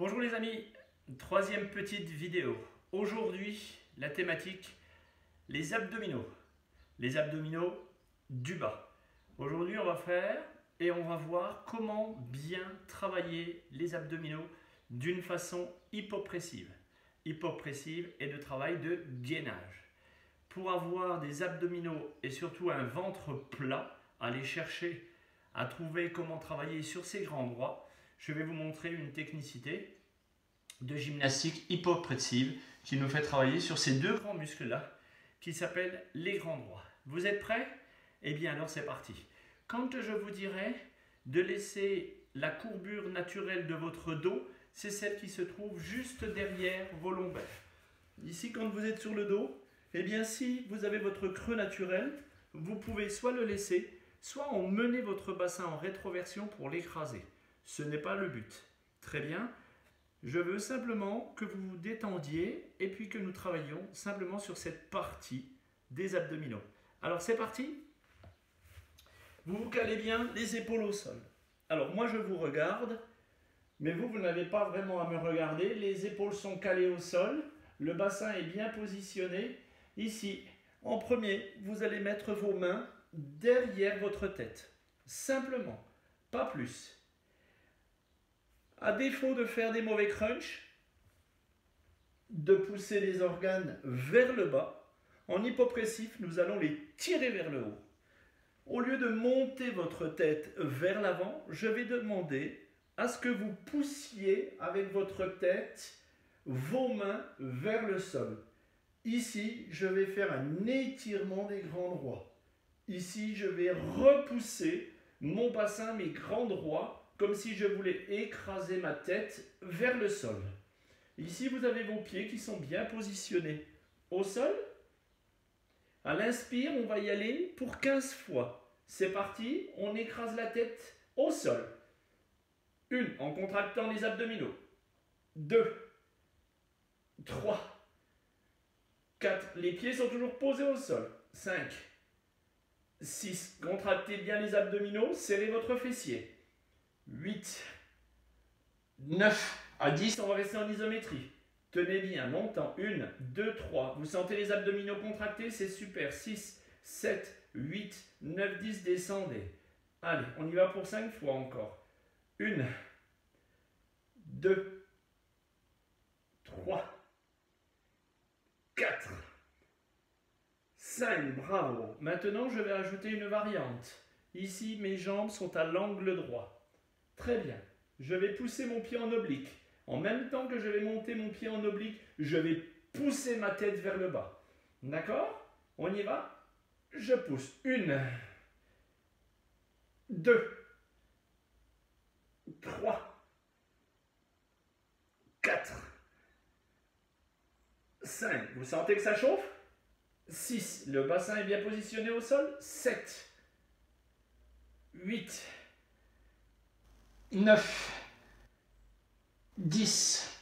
Bonjour les amis, troisième petite vidéo. Aujourd'hui, la thématique, les abdominaux. Les abdominaux du bas. Aujourd'hui, on va faire et on va voir comment bien travailler les abdominaux d'une façon hypopressive. Hypopressive est le travail de gainage. Pour avoir des abdominaux et surtout un ventre plat, aller chercher à trouver comment travailler sur ces grands endroits, je vais vous montrer une technicité de gymnastique hypopressive qui nous fait travailler sur ces deux grands muscles-là qui s'appellent les grands droits. Vous êtes prêts? Eh bien alors c'est parti. Quand je vous dirai de laisser la courbure naturelle de votre dos, c'est celle qui se trouve juste derrière vos lombaires. Ici, quand vous êtes sur le dos, eh bien si vous avez votre creux naturel, vous pouvez soit le laisser, soit emmener votre bassin en rétroversion pour l'écraser. Ce n'est pas le but. Très bien. Je veux simplement que vous vous détendiez et puis que nous travaillions simplement sur cette partie des abdominaux. Alors c'est parti. Vous vous calez bien les épaules au sol. Alors moi je vous regarde, mais vous n'avez pas vraiment à me regarder. Les épaules sont calées au sol, le bassin est bien positionné. Ici, en premier, vous allez mettre vos mains derrière votre tête. Simplement, pas plus. À défaut de faire des mauvais crunchs, de pousser les organes vers le bas, en hypopressif, nous allons les tirer vers le haut. Au lieu de monter votre tête vers l'avant, je vais demander à ce que vous poussiez avec votre tête vos mains vers le sol. Ici, je vais faire un étirement des grands droits. Ici, je vais repousser mon bassin, mes grands droits, comme si je voulais écraser ma tête vers le sol. Ici, vous avez vos pieds qui sont bien positionnés au sol. À l'inspire, on va y aller pour 15 fois. C'est parti, on écrase la tête au sol. 1, en contractant les abdominaux. 2, 3, 4, les pieds sont toujours posés au sol. 5, 6, contractez bien les abdominaux, serrez votre fessier. 8, 9, à 10, on va rester en isométrie. Tenez bien, longtemps. 1, 2, 3. Vous sentez les abdominaux contractés, c'est super. 6, 7, 8, 9, 10, descendez. Allez, on y va pour 5 fois encore. 1, 2, 3, 4, 5, bravo. Maintenant, je vais ajouter une variante. Ici, mes jambes sont à l'angle droit. Très bien. Je vais pousser mon pied en oblique. En même temps que je vais monter mon pied en oblique, je vais pousser ma tête vers le bas. D'accord? On y va? Je pousse. 1, 2, 3, 4, 5. Vous sentez que ça chauffe? 6. Le bassin est bien positionné au sol. 7, 8, 9, 10,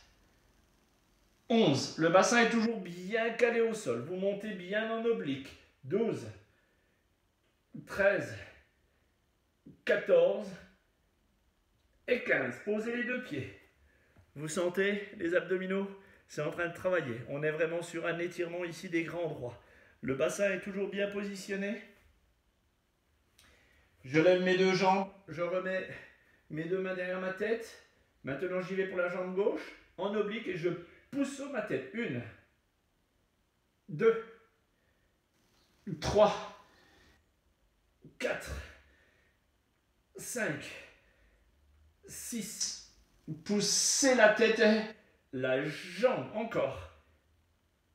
11. Le bassin est toujours bien calé au sol. Vous montez bien en oblique. 12, 13, 14 et 15. Posez les deux pieds. Vous sentez les abdominaux? C'est en train de travailler. On est vraiment sur un étirement ici des grands droits. Le bassin est toujours bien positionné. Je lève mes deux jambes. Je remets mes deux mains derrière ma tête. Maintenant, j'y vais pour la jambe gauche, en oblique, et je pousse sur ma tête. 1, 2, 3, 4, 5, 6. Poussez la tête, la jambe, encore.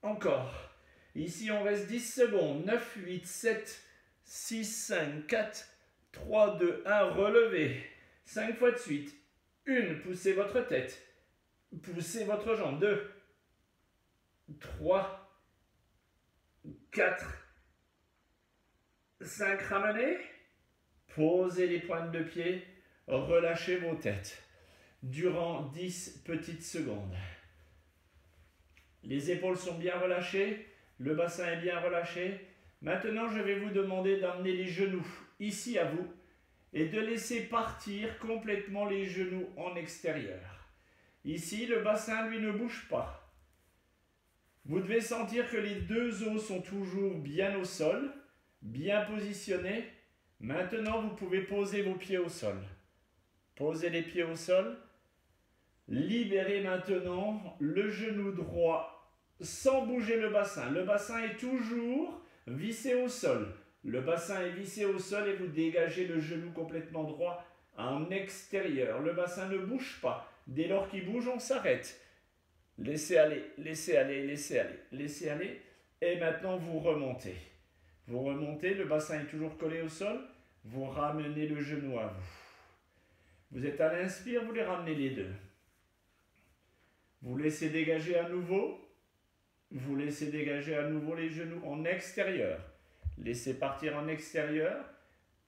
Encore. Ici, on reste 10 secondes. 9, 8, 7, 6, 5, 4, 3, 2, 1. Relevez. 5 fois de suite. 1, poussez votre tête. Poussez votre jambe. 2, 3, 4, 5. Ramenez. Posez les pointes de pied. Relâchez vos têtes. Durant 10 petites secondes. Les épaules sont bien relâchées. Le bassin est bien relâché. Maintenant, je vais vous demander d'emmener les genoux ici à vous et de laisser partir complètement les genoux en extérieur. Ici, le bassin, lui, ne bouge pas. Vous devez sentir que les deux os sont toujours bien au sol, bien positionnés. Maintenant, vous pouvez poser vos pieds au sol. Posez les pieds au sol. Libérez maintenant le genou droit sans bouger le bassin. Le bassin est toujours vissé au sol. Le bassin est vissé au sol et vous dégagez le genou complètement droit en extérieur. Le bassin ne bouge pas. Dès lors qu'il bouge, on s'arrête. Laissez aller, laissez aller, laissez aller, laissez aller. Et maintenant, vous remontez. Vous remontez, le bassin est toujours collé au sol. Vous ramenez le genou à vous. Vous êtes à l'inspire, vous les ramenez les deux. Vous laissez dégager à nouveau. Vous laissez dégager à nouveau les genoux en extérieur. Laissez partir en extérieur.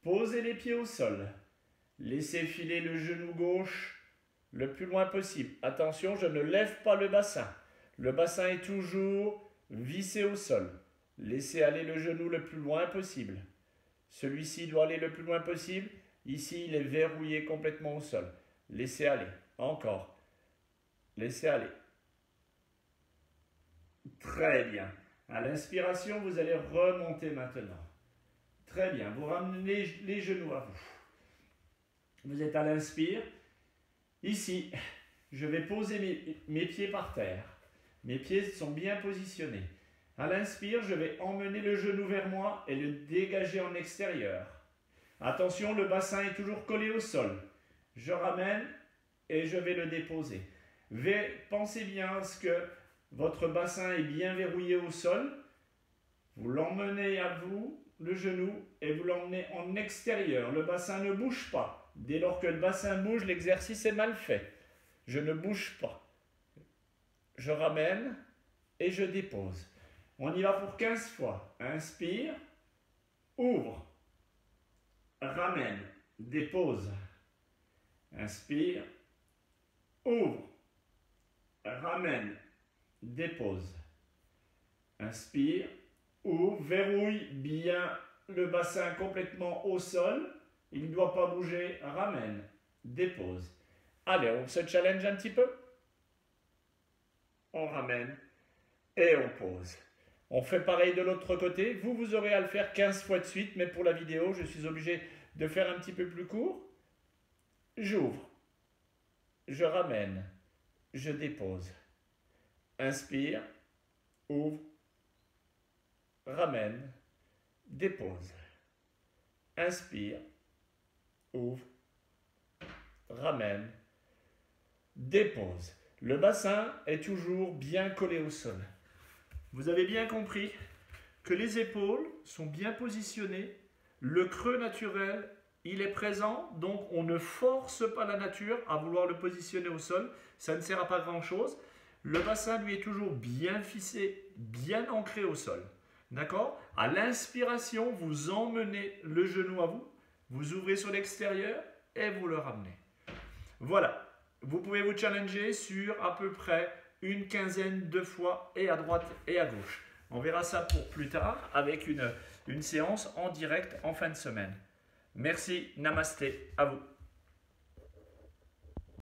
Posez les pieds au sol. Laissez filer le genou gauche le plus loin possible. Attention, je ne lève pas le bassin. Le bassin est toujours vissé au sol. Laissez aller le genou le plus loin possible. Celui-ci doit aller le plus loin possible. Ici, il est verrouillé complètement au sol. Laissez aller. Encore. Laissez aller. Très bien. À l'inspiration, vous allez remonter maintenant. Très bien. Vous ramenez les genoux à vous. Vous êtes à l'inspire. Ici, je vais poser mes pieds par terre. Mes pieds sont bien positionnés. À l'inspire, je vais emmener le genou vers moi et le dégager en extérieur. Attention, le bassin est toujours collé au sol. Je ramène et je vais le déposer. Pensez bien à ce que votre bassin est bien verrouillé au sol. Vous l'emmenez à vous, le genou, et vous l'emmenez en extérieur. Le bassin ne bouge pas. Dès lors que le bassin bouge, l'exercice est mal fait. Je ne bouge pas. Je ramène et je dépose. On y va pour 15 fois. Inspire, ouvre, ramène, dépose. Inspire, ouvre, ramène, dépose. Inspire, ouvre, verrouille bien le bassin complètement au sol. Il ne doit pas bouger, ramène, dépose. Allez, on se challenge un petit peu. On ramène et on pose. On fait pareil de l'autre côté. Vous aurez à le faire 15 fois de suite, mais pour la vidéo, je suis obligé de faire un petit peu plus court. J'ouvre, je ramène, je dépose. Inspire, ouvre, ramène, dépose. Inspire, ouvre, ramène, dépose. Le bassin est toujours bien collé au sol. Vous avez bien compris que les épaules sont bien positionnées, le creux naturel, il est présent, donc on ne force pas la nature à vouloir le positionner au sol, ça ne sert à pas grand-chose. Le bassin, lui, est toujours bien fixé, bien ancré au sol. D'accord? À l'inspiration, vous emmenez le genou à vous, vous ouvrez sur l'extérieur et vous le ramenez. Voilà, vous pouvez vous challenger sur à peu près une quinzaine de fois et à droite et à gauche. On verra ça pour plus tard avec une séance en direct en fin de semaine. Merci, namasté, à vous.